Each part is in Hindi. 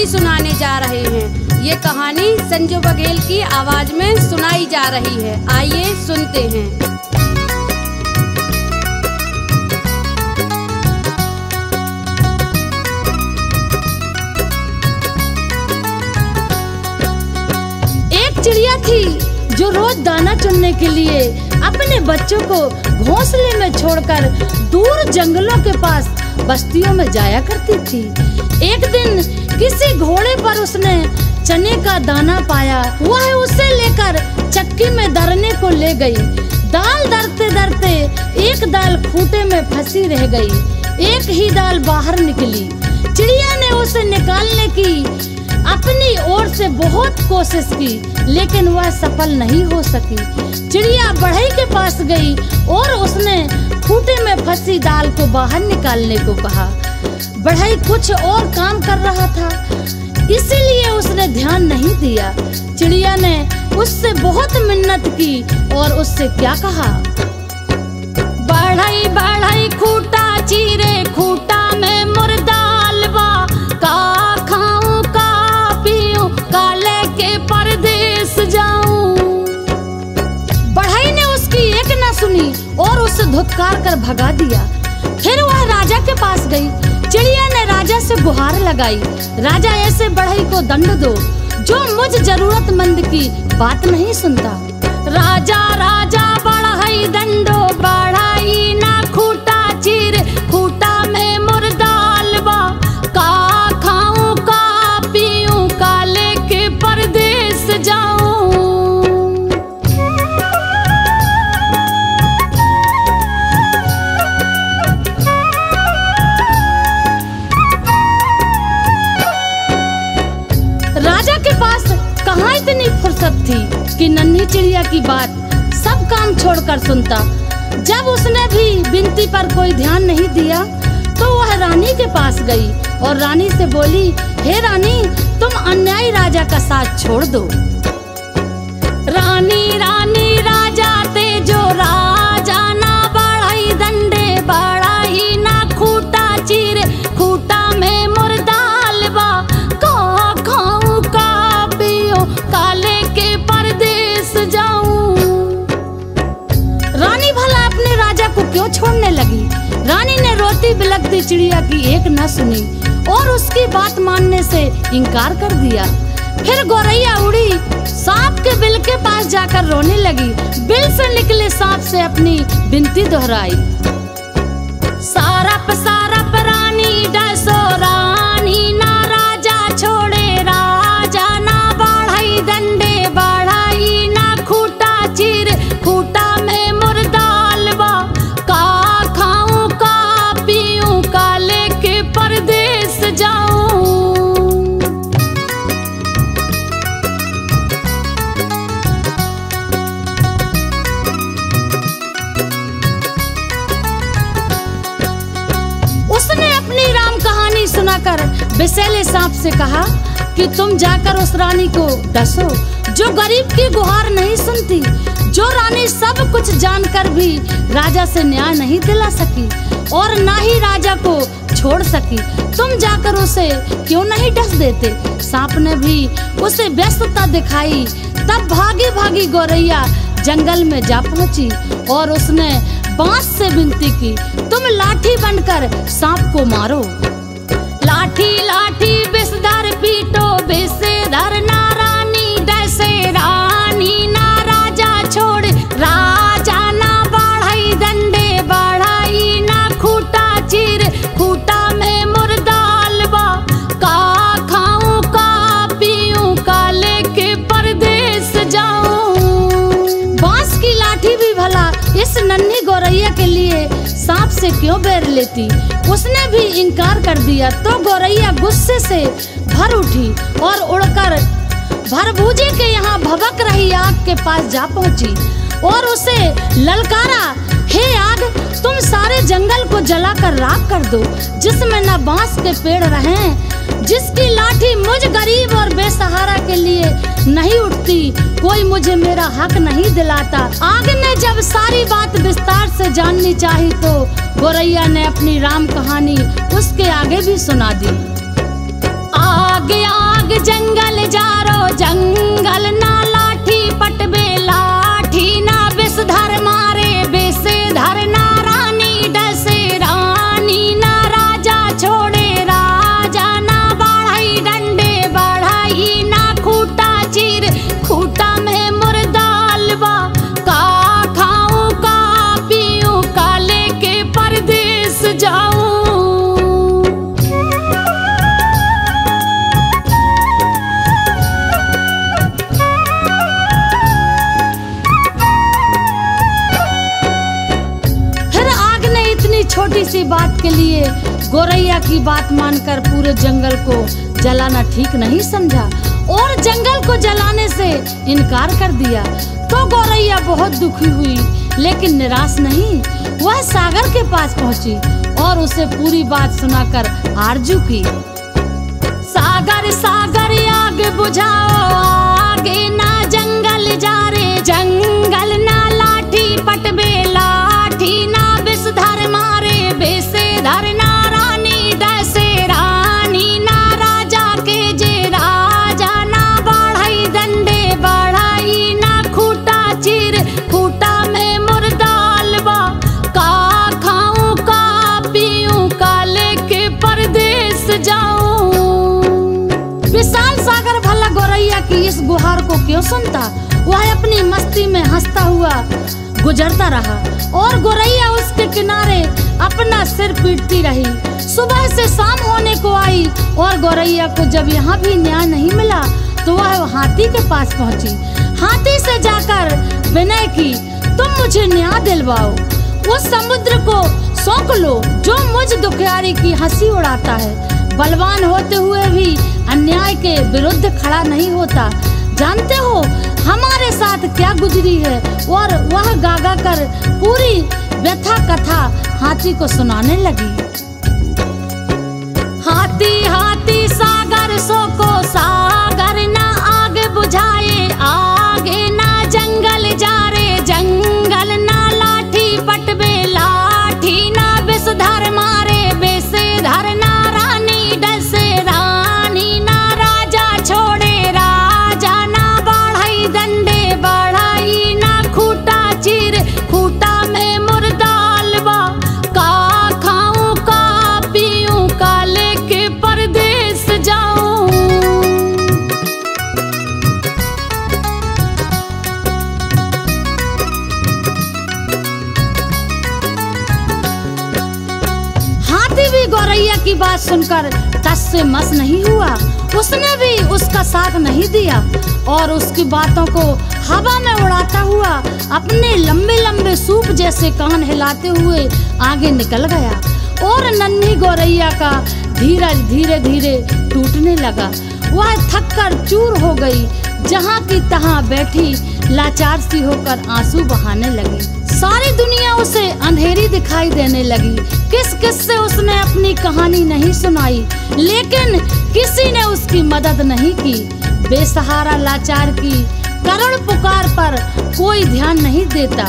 कहानी सुनाने जा रहे हैं। ये कहानी संजू बघेल की आवाज में सुनाई जा रही है। आइए सुनते हैं। एक चिड़िया थी जो रोज दाना चुनने के लिए अपने बच्चों को घोंसले में छोड़कर दूर जंगलों के पास बस्तियों में जाया करती थी। एक दिन किसी घोड़े पर उसने चने का दाना पाया। वह उसे लेकर चक्की में दरने को ले गई। दाल दरते दरते एक दाल खूंटे में फंसी रह गई। एक ही दाल बाहर निकली। चिड़िया ने उसे निकालने की अपनी ओर से बहुत कोशिश की, लेकिन वह सफल नहीं हो सकी। चिड़िया बढ़ई के पास गई और उसने खूंटे में फंसी दाल को बाहर निकालने को कहा। बढ़ई कुछ और काम कर रहा था, इसीलिए उसने ध्यान नहीं दिया। चिड़िया ने उससे बहुत मिन्नत की और उससे क्या कहा, बढ़ई बढ़ई खूंटा चीरे, खूंटा में मुर्दाल बा, का खाऊं का पीऊं, का लेके परदेस जाऊं। बढ़ई ने उसकी एक न सुनी और उसे धुतकार कर भगा दिया। फिर वह राजा के पास गई। चिड़िया ने राजा से गुहार लगाई, राजा ऐसे बढ़ई को दंड दो जो मुझ जरूरतमंद की बात नहीं सुनता। राजा राजा बढ़ई दंडो, बढ़ई ना खूंटा चीर, खूंटा में मुर्दाल बा, का खाऊं का पीऊं, का लेके परदेस जाऊं। राजा के पास कहाँ इतनी फुर्सत थी कि नन्ही चिड़िया की बात सब काम छोड़कर सुनता। जब उसने भी विनती पर कोई ध्यान नहीं दिया तो वह रानी के पास गई और रानी से बोली, हे रानी, तुम अन्यायी राजा का साथ छोड़ दो। रानी रानी राजा तेजो, राजा ना बढ़ई दंडे, बढ़ई ना खूंटा चीरे, खूंटा में मुर्दाल बा, का खाऊं का पीऊं, का लेके परदेस जाऊं। रानी भला अपने राजा को क्यों छोड़ने लगी? रानी ने रोती बिलखती चिड़िया की एक न सुनी और उसकी बात मानने से इनकार कर दिया। फिर गौरैया उड़ी, सांप के बिल के पास जाकर रोने लगी। बिल से निकले सांप से अपनी विनती दोहराई। सारप सारप रानी डसो, रानी ना राजा छोड़े, राजा ना बढ़ई दंडे, बढ़ई ना खूंटा चीर, खूंटा में मुर्दाल बा, का खाऊं का पीऊं, का लेके परदेस जाऊं। उसने अपनी राम कहानी सुनाकर विषैले सांप से कहा कि तुम जाकर उस रानी को डसो जो गरीब की गुहार नहीं सुनती, जो रानी सब कुछ जानकर भी राजा से न्याय नहीं दिला सकी और ना ही राजा को छोड़ सकी। तुम जाकर उसे क्यों नहीं डस देते? सांप ने भी उसे व्यस्तता दिखाई। तब भागी भागी गौरैया जंगल में जा पहुंची और उसने बांस से विनती की, तुम लाठी बनकर सांप को मारो। लाठी लाठी विषधर पीटो, विषधर ना रानी डसे, रानी ना राजा छोड़, राजा ना बढ़ई दंडे, बढ़ई ना खूंटा चीर, खूंटा में मुर्दाल बा, का खाऊं का पीऊं, का लेके परदेस जाऊं। बांस की लाठी भी भला इस नन्ही गौरैया के लिए सांप से क्यों बैर लेती? उसने भी इनकार कर दिया। तो गौरैया गुस्से से भर उठी और उड़कर भरभूजे के यहाँ भभक रही आग के पास जा पहुंची और उसे ललकारा, हे आग, तुम सारे जंगल को जलाकर राख कर दो, जिसमें न बांस के पेड़ रहें, जिसकी लाठी मुझ गरीब और बेसहारा के लिए नहीं उठती, कोई मुझे मेरा हक नहीं दिलाता। आग ने जब सारी बात विस्तार से जाननी चाही तो गौरैया ने अपनी राम कहानी उसके आगे भी सुना दी। आग आग जंगल जारो जंगल ना लाठी पटबे लाठी ना विषधर मारे विषधर ना रानी डसे रानी ना राजा छोड़े राजा ना बढ़ाई डंडे बढ़ाई ना खूटा चीर खूटा में मुर्दालवा का खाऊं का पीऊं का लेके परदेस जाऊं। छोटी सी बात के लिए गोरैया की बात मानकर पूरे जंगल को जलाना ठीक नहीं समझा और जंगल को जलाने से इनकार कर दिया। तो गोरैया बहुत दुखी हुई लेकिन निराश नहीं, वह सागर के पास पहुंची और उसे पूरी बात सुनाकर आरजू की। सागर सागर आग बुझाओ आगे ना जंगल जा रे जंगल ना लाठी पटबे लाठी ना विषधर मारे विषधर ना रानी डसे रानी ना राजा के जे राजा ना बढ़ाई डंडे बढ़ाई ना खूटा चीर खूटा में मुर्दालवा का खाऊं का पीऊं का लेके परदेस जाऊं। विशाल सागर भला गोरैया की इस गुहार को क्यों सुनता, वह अपनी मस्ती में हंसता हुआ गुजरता रहा और गोरैया उसके किनारे अपना सिर पीटती रही। सुबह से शाम होने को आई और गोरैया को जब यहाँ भी न्याय नहीं मिला तो वह हाथी के पास पहुँची। हाथी से जाकर विनय की, तुम मुझे न्याय दिलवाओ, उस समुद्र को सौंप लो जो मुझ दुखियारी की हंसी उड़ाता है। बलवान होते हुए भी अन्याय के विरुद्ध खड़ा नहीं होता। जानते हो हमारे साथ क्या गुजरी है। और वह गागा कर पूरी व्यथा कथा हाथी को सुनाने लगी। हाथी हाथी सागर सो को सागर ना आग बुझाए आगे ना जंगल जा रे जंगल ना लाठी पटबे लाठी ना विषधर मारे विषधर ना रानी डसे रानी ना राजा छोड़े राजा ना बढ़ाई डंडे बढ़ाई ना खूटा चीर खूटा में मुर्दालवा का खाऊं का पीऊं का लेके परदेस जाऊं। हाथी भी गोरैया की बात सुनकर टस से मस नहीं हुआ। उसने भी उसका साथ नहीं दिया और उसकी बातों को हवा में उड़ाता हुआ अपने लंबे लंबे सूप जैसे कान हिलाते हुए आगे निकल गया और नन्ही गोरैया का धीरज धीरे धीरे टूटने लगा। वह थककर चूर हो गई, जहाँ की तहाँ बैठी लाचार सी होकर आंसू बहाने लगी। सारी दुनिया उसे अंधेरी दिखाई देने लगी। किस किस से उसने अपनी कहानी नहीं सुनाई लेकिन किसी ने उसकी मदद नहीं की। बेसहारा लाचार की करुण पुकार पर कोई ध्यान नहीं देता।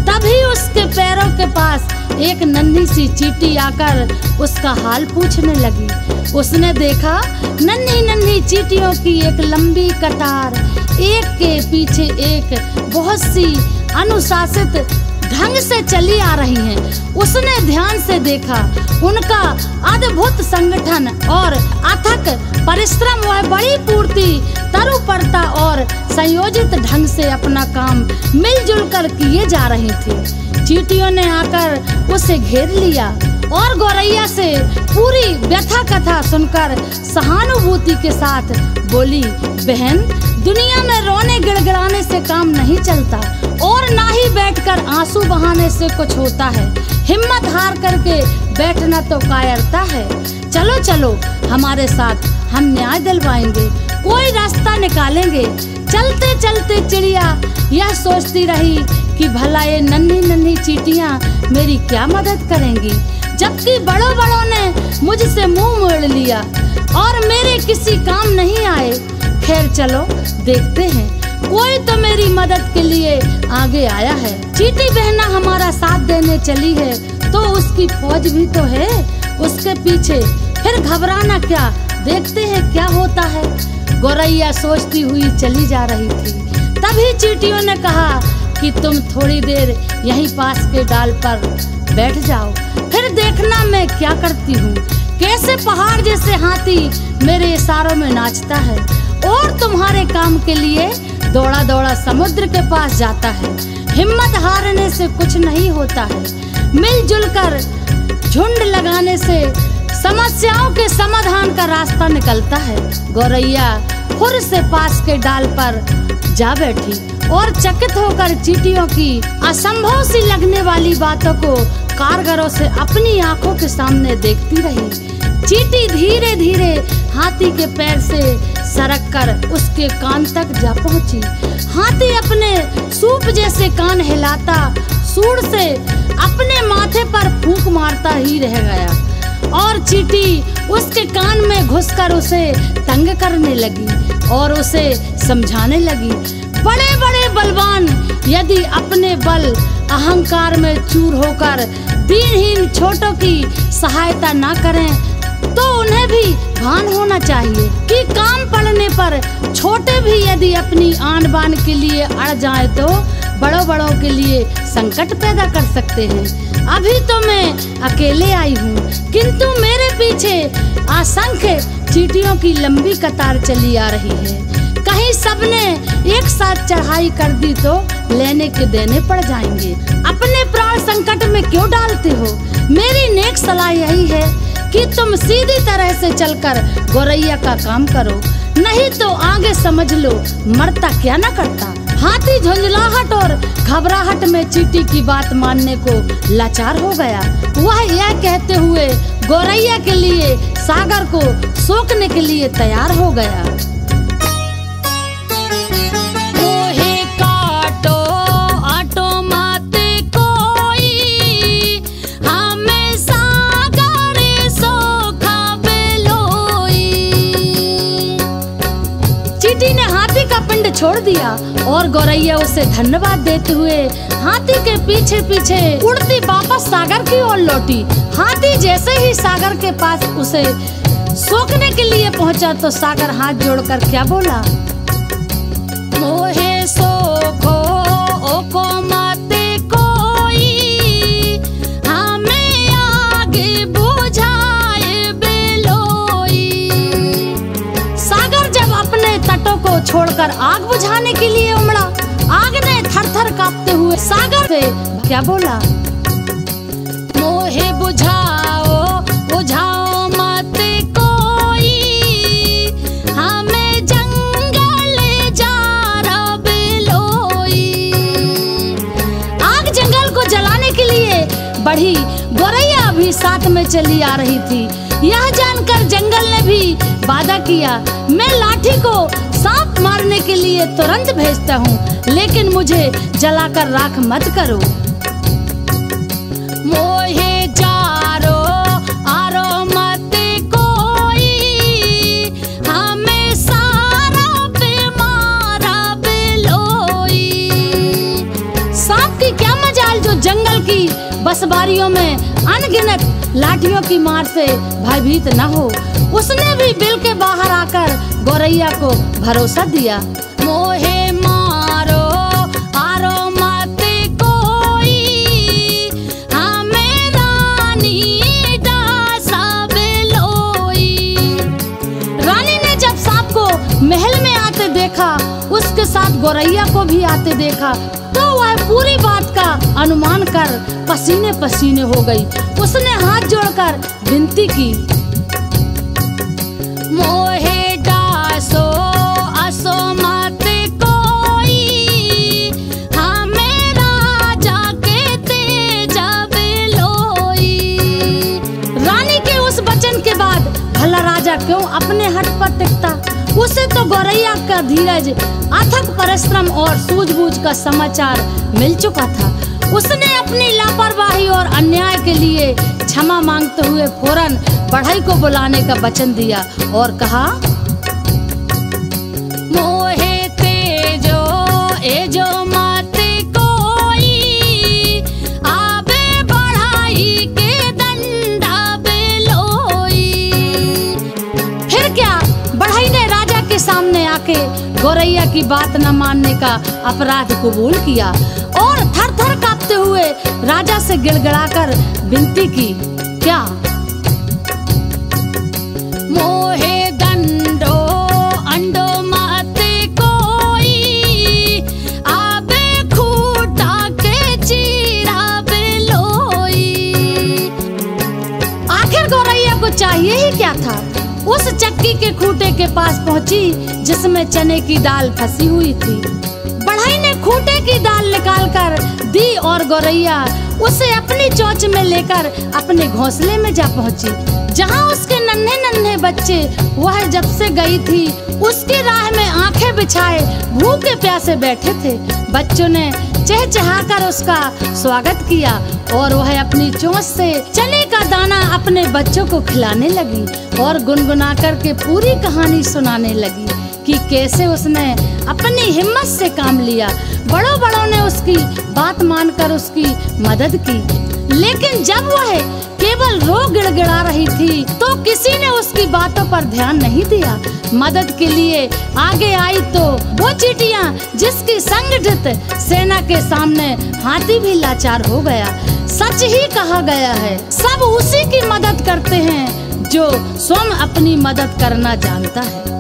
तभी उसके पैरों के पास एक नन्ही सी चींटी आकर उसका हाल पूछने लगी। उसने देखा नन्ही नन्ही चींटियों की एक लंबी कतार, एक के पीछे एक बहुत सी अनुशासित ढंग से चली आ रही हैं। उसने ध्यान से देखा उनका अद्भुत संगठन और अथक परिश्रम। वह बड़ी पूर्ति तरुपरता और संयोजित ढंग से अपना काम मिलजुल कर किए जा रही थी। चींटियों ने आकर उसे घेर लिया और गोरैया से पूरी व्यथा कथा सुनकर सहानुभूति के साथ बोली, बहन, दुनिया में रोने गिड़गिड़ाने से काम नहीं चलता और ना ही बैठकर आंसू बहाने से कुछ होता है। हिम्मत हार करके बैठना तो कायरता है। चलो चलो हमारे साथ, हम न्याय दिलवाएंगे, कोई रास्ता निकालेंगे। चलते चलते चिड़िया यह सोचती रही कि भला ये नन्ही नन्ही चींटियां मेरी क्या मदद करेंगी, जबकि बड़ों बड़ों ने मुझसे मुंह मोड़ लिया और मेरे किसी काम नहीं आए। खैर चलो देखते हैं, कोई तो मेरी मदद के लिए आगे आया है। चींटी बहना हमारा साथ देने चली है तो उसकी फौज भी तो है उसके पीछे। फिर घबराना क्या, देखते हैं क्या होता है। गौरैया सोचती हुई चली जा रही थी। तभी चींटियों ने कहा कि तुम थोड़ी देर यहीं पास के डाल पर बैठ जाओ, फिर देखना मैं क्या करती हूँ। कैसे पहाड़ जैसे हाथी मेरे इशारों में नाचता है और तुम्हारे काम के लिए दौड़ा दौड़ा समुद्र के पास जाता है। हिम्मत हारने से कुछ नहीं होता है, मिलजुल कर झुंड लगाने से समस्याओं के समाधान का रास्ता निकलता है। गौरैया खुर से पास के डाल पर जा बैठी और चकित होकर चींटियों की असंभव सी लगने वाली बातों को कारगरों से अपनी आंखों के सामने देखती रही। चींटी धीरे धीरे हाथी के पैर से सरक कर उसके कान तक जा पहुंची। हाथी अपने सूप जैसे कान हिलाता सूंड से अपने माथे पर फूंक मारता ही रह गया और चींटी उसके कान में घुसकर उसे तंग करने लगी और उसे समझाने लगी। बड़े बड़े बलवान यदि अपने बल अहंकार में चूर होकर दीनहीन छोटों की सहायता न करें तो उन्हें भी भान होना चाहिए कि काम पड़ने पर छोटे भी यदि अपनी आन बान के लिए अड़ जाए तो बड़ों बड़ों के लिए संकट पैदा कर सकते हैं। अभी तो मैं अकेले आई हूँ, किंतु मेरे पीछे असंख्य चींटियों की लंबी कतार चली आ रही है। कहीं सबने एक साथ चढ़ाई कर दी तो लेने के देने पड़ जाएंगे। अपने प्राण संकट में क्यों डालते हो? मेरी नेक सलाह यही है कि तुम सीधी तरह से चलकर गौरैया का काम करो, नहीं तो आगे समझ लो मरता क्या न करता। हाथी झुंझलाहट और घबराहट में चींटी की बात मानने को लाचार हो गया। वह यह कहते हुए गौरैया के लिए सागर को सोखने के लिए तैयार हो गया। छोड़ दिया और गौरैया उसे धन्यवाद देते हुए हाथी के पीछे पीछे उड़ती वापस सागर की ओर लौटी। हाथी जैसे ही सागर के पास उसे सोखने के लिए पहुंचा तो सागर हाथ जोड़कर क्या बोला? मोहे सोखो ओको माते कोई, हमें आगे बुझाए बेलोई। सागर जब अपने तटों को छोड़कर आग बुझाने के लिए उमड़ा, आग ने थर-थर कांपते हुए सागर से क्या बोला? मोहे बुझाओ बुझाओ मत कोई, हमें जंगल जा बेलोई। आग जंगल को जलाने के लिए बढ़ी। गौरैया भी साथ में चली आ रही थी। यह जानकर जंगल ने भी वादा किया, मैं लाठी को सांप मारने के लिए तुरंत भेजता हूँ, लेकिन मुझे जलाकर राख मत करो। मोहे जारो आरो मत कोई, हमें सारा पे मारा बेलोई। सांप की क्या मजाल जो जंगल की बसबारियों में अनगिनत लाठियों की मार से भयभीत न हो। उसने भी बिल के बाहर आकर गौरैया को भरोसा दिया। मोहे मारो आरो मत कोई, हमें रानी डासा बेलोई। रानी ने जब सांप को महल में आते देखा, उसके साथ गौरैया को भी आते देखा, तो वह पूरी बात का अनुमान कर पसीने पसीने हो गई। उसने हाथ जोड़कर विनती की, मोहे डासो असो मत कोई, हमें राजा के तेजा बेलोई। रानी के उस वचन के बाद भला राजा क्यों अपने हट पर टिकता? उसे तो गौरैया का धीरज, अथक परिश्रम और सूझबूझ का समाचार मिल चुका था। उसने अपनी लापरवाही और अन्याय के लिए क्षमा मांगते हुए फौरन बढ़ई को बुलाने का वचन दिया और कहा, मोहे तेजो एजो मत कोई, आबे बढ़ाई के दंडा बेलोई। फिर गौरैया की बात न मानने का अपराध कबूल किया और थर थर कांपते हुए राजा से गिड़गिड़ाकर विनती की। क्या? मोहे दंडो अंडो मत कोई, आबे खूटा के चीरा बेलोई। आखिर गौरैया को चाहिए ही क्या था? उस चक्की के खूटे के पास पहुंची जिसमें चने की दाल फंसी हुई थी। बढ़ई ने खूटे की दाल निकालकर दी और गौरैया उसे अपनी चोंच में लेकर अपने घोंसले में जा पहुंची, जहां उसके नन्हे नन्हे बच्चे वह जब से गई थी उसकी राह में आंखें बिछाए भूखे प्यासे बैठे थे। बच्चों ने चहचहाकर उसका स्वागत किया और वह अपनी चोंच से चने का दाना अपने बच्चों को खिलाने लगी और गुनगुना कर के पूरी कहानी सुनाने लगी कि कैसे उसने अपनी हिम्मत से काम लिया। बड़ों बड़ों ने उसकी बात मानकर उसकी मदद की, लेकिन जब वह केवल रो गिड़गिड़ा रही थी तो किसी ने उसकी बातों पर ध्यान नहीं दिया। मदद के लिए आगे आई तो वो चींटियां जिसकी संगठित सेना के सामने हाथी भी लाचार हो गया। सच ही कहा गया है, सब उसी की मदद करते हैं जो स्वयं अपनी मदद करना जानता है।